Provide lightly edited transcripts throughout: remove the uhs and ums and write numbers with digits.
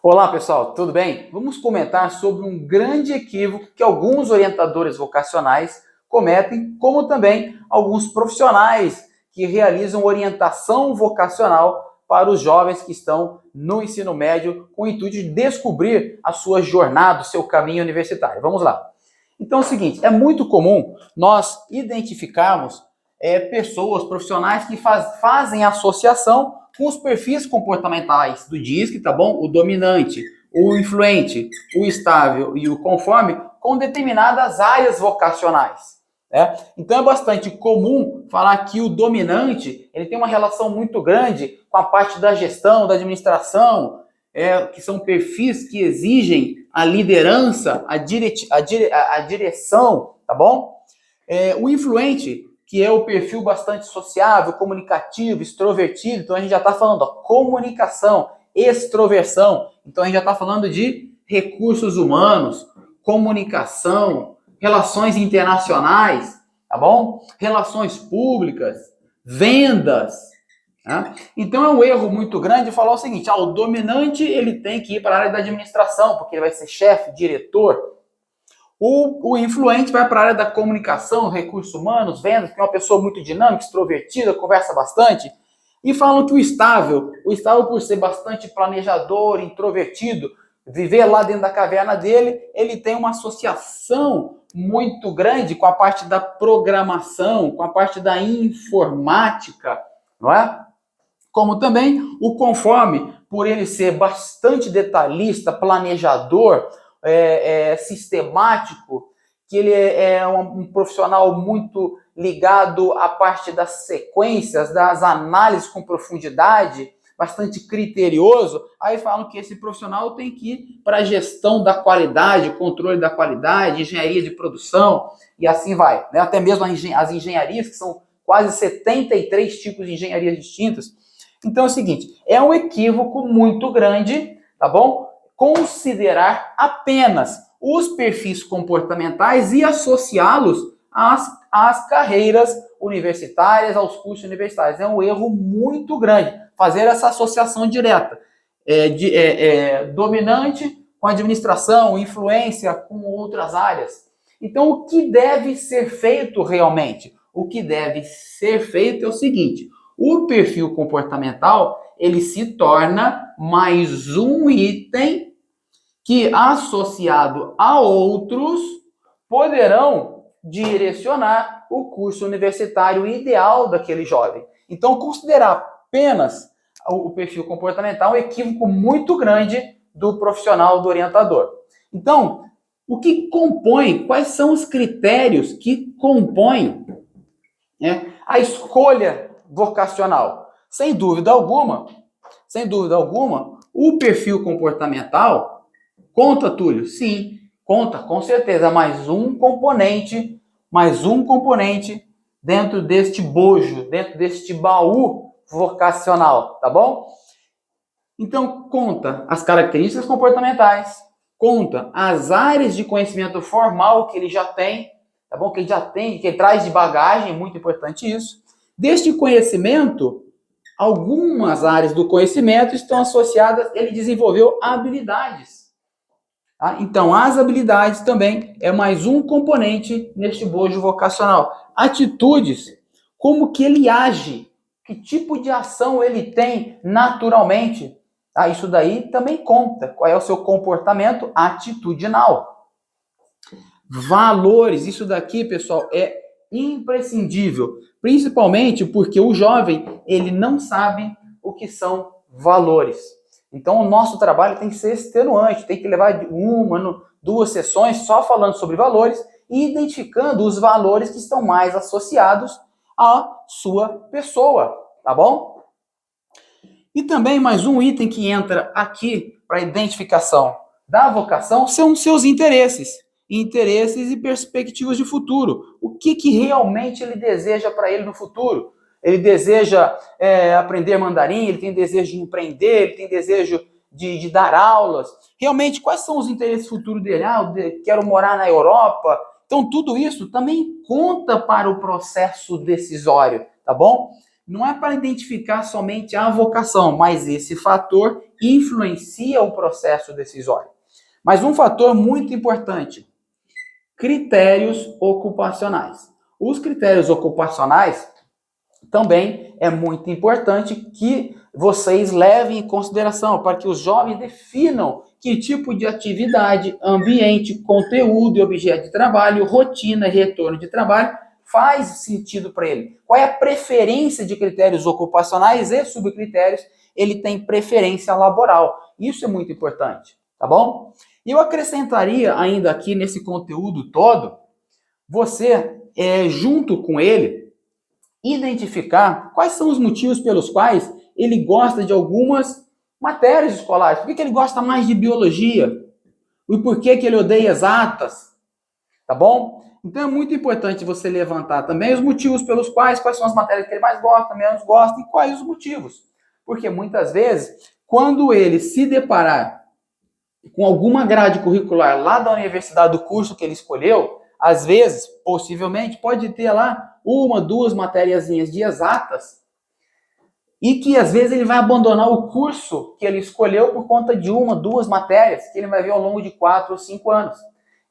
Olá pessoal, tudo bem? Vamos comentar sobre um grande equívoco que alguns orientadores vocacionais cometem, como também alguns profissionais que realizam orientação vocacional para os jovens que estão no ensino médio com o intuito de descobrir a sua jornada, o seu caminho universitário. Vamos lá. Então é o seguinte, é muito comum nós identificarmos pessoas, profissionais que fazem associação com os perfis comportamentais do DISC, tá bom? O dominante, o influente, o estável e o conforme, com determinadas áreas vocacionais. Né? Então é bastante comum falar que o dominante ele tem uma relação muito grande com a parte da gestão, da administração, que são perfis que exigem a liderança, a direção, tá bom? O influente, que é o perfil bastante sociável, comunicativo, extrovertido. Então a gente já está falando de comunicação, extroversão. Então a gente já está falando de recursos humanos, comunicação, relações internacionais, tá bom? Relações públicas, vendas. Né? Então é um erro muito grande falar o seguinte, o dominante ele tem que ir para a área da administração, porque ele vai ser chefe, diretor. O influente vai para a área da comunicação, recursos humanos, vendas, que é uma pessoa muito dinâmica, extrovertida, conversa bastante. E falam que o estável por ser bastante planejador, introvertido, viver lá dentro da caverna dele, ele tem uma associação muito grande com a parte da programação, com a parte da informática, não é? Como também o conforme, por ele ser bastante detalhista, planejador, sistemático, que ele é um profissional muito ligado à parte das sequências, das análises com profundidade, bastante criterioso, aí falam que esse profissional tem que ir para a gestão da qualidade, controle da qualidade, engenharia de produção, e assim vai. Né? Até mesmo as engenharias, que são quase 73 tipos de engenharias distintas. Então é o seguinte, é um equívoco muito grande, tá bom? Considerar apenas os perfis comportamentais e associá-los às carreiras universitárias, aos cursos universitários. É um erro muito grande fazer essa associação direta. Dominante com administração, influência com outras áreas. Então, o que deve ser feito realmente? O que deve ser feito é o seguinte, o perfil comportamental ele se torna mais um item que, associado a outros, poderão direcionar o curso universitário ideal daquele jovem. Então, considerar apenas o perfil comportamental é um equívoco muito grande do profissional, do orientador. Então, o que compõe, quais são os critérios que compõem a escolha vocacional? Sem dúvida alguma, o perfil comportamental conta, Túlio? Sim, conta, com certeza. Mais um componente dentro deste bojo, dentro deste baú vocacional, tá bom? Então, conta as características comportamentais, conta as áreas de conhecimento formal que ele já tem, tá bom? Que ele traz de bagagem, é muito importante isso. Deste conhecimento, algumas áreas do conhecimento estão associadas, ele desenvolveu habilidades. Tá? Então, as habilidades também é mais um componente neste bojo vocacional. Atitudes, como que ele age, que tipo de ação ele tem naturalmente. Tá? Isso daí também conta. Qual é o seu comportamento atitudinal? Valores, isso daqui, pessoal, é imprescindível. Principalmente porque o jovem, ele não sabe o que são valores. Então, o nosso trabalho tem que ser extenuante, tem que levar duas sessões só falando sobre valores e identificando os valores que estão mais associados à sua pessoa, tá bom? E também mais um item que entra aqui para a identificação da vocação são seus interesses e perspectivas de futuro. O que realmente ele deseja para ele no futuro? Ele deseja aprender mandarim, ele tem desejo de empreender, ele tem desejo de dar aulas. Realmente, quais são os interesses futuros dele? Quero morar na Europa. Então, tudo isso também conta para o processo decisório, tá bom? não é para identificar somente a vocação, mas esse fator influencia o processo decisório. Mas um fator muito importante, critérios ocupacionais. Os critérios ocupacionais também é muito importante que vocês levem em consideração para que os jovens definam que tipo de atividade, ambiente, conteúdo e objeto de trabalho, rotina e retorno de trabalho faz sentido para ele. Qual é a preferência de critérios ocupacionais e subcritérios? Ele tem preferência laboral. Isso é muito importante, tá bom? E eu acrescentaria ainda aqui nesse conteúdo todo, você, junto com ele, identificar quais são os motivos pelos quais ele gosta de algumas matérias escolares. Por que ele gosta mais de biologia? E por que ele odeia exatas? Tá bom? Então é muito importante você levantar também os motivos pelos quais são as matérias que ele mais gosta, menos gosta e quais os motivos. Porque muitas vezes, quando ele se deparar com alguma grade curricular lá da universidade do curso que ele escolheu, às vezes, possivelmente, pode ter lá 1, 2 matériazinhas de exatas e que às vezes ele vai abandonar o curso que ele escolheu por conta de 1, 2 matérias que ele vai ver ao longo de 4 ou 5 anos.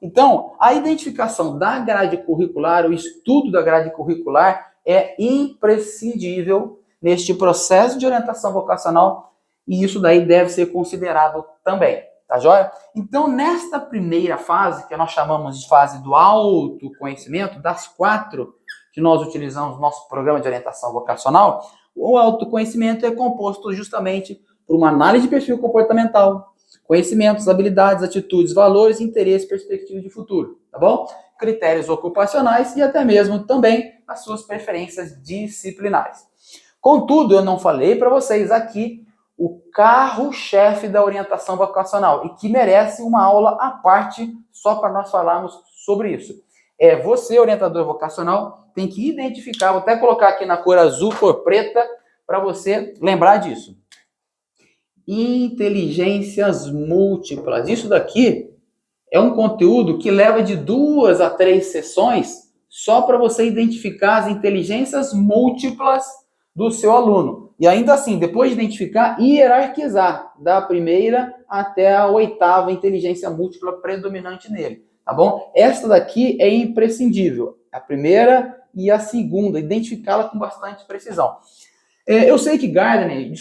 Então, a identificação da grade curricular, o estudo da grade curricular é imprescindível neste processo de orientação vocacional e isso daí deve ser considerado também. Tá joia? Então, nesta primeira fase, que nós chamamos de fase do autoconhecimento, das 4 que nós utilizamos no nosso programa de orientação vocacional, o autoconhecimento é composto justamente por uma análise de perfil comportamental, conhecimentos, habilidades, atitudes, valores, interesses, perspectivas de futuro, tá bom? Critérios ocupacionais e até mesmo também as suas preferências disciplinares. Contudo, eu não falei para vocês aqui o carro-chefe da orientação vocacional e que merece uma aula à parte só para nós falarmos sobre isso. Você, orientador vocacional, tem que identificar, vou até colocar aqui na cor azul, cor preta, para você lembrar disso. Inteligências múltiplas. Isso daqui é um conteúdo que leva de 2 a 3 sessões só para você identificar as inteligências múltiplas do seu aluno. E ainda assim, depois de identificar, hierarquizar da primeira até a 8ª inteligência múltipla predominante nele, tá bom? Essa daqui é imprescindível, a primeira e a segunda, identificá-la com bastante precisão. Eu sei que Gardner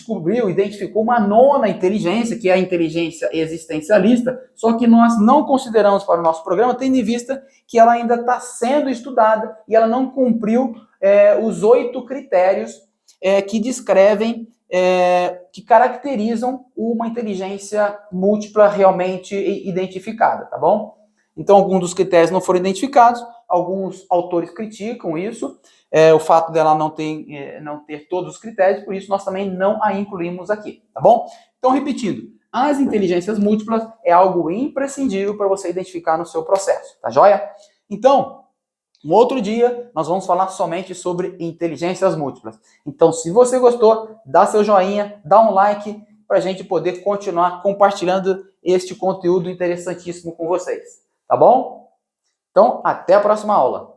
identificou uma 9ª inteligência, que é a inteligência existencialista, só que nós não consideramos para o nosso programa, tendo em vista que ela ainda está sendo estudada e ela não cumpriu os 8 critérios que descrevem, que caracterizam uma inteligência múltipla realmente identificada, tá bom? Então, alguns dos critérios não foram identificados, alguns autores criticam isso, o fato dela não ter todos os critérios, por isso nós também não a incluímos aqui, tá bom? Então, repetindo, as inteligências múltiplas é algo imprescindível para você identificar no seu processo, tá joia? Então, um outro dia, nós vamos falar somente sobre inteligências múltiplas. Então, se você gostou, dá seu joinha, dá um like, para a gente poder continuar compartilhando este conteúdo interessantíssimo com vocês. Tá bom? Então, até a próxima aula.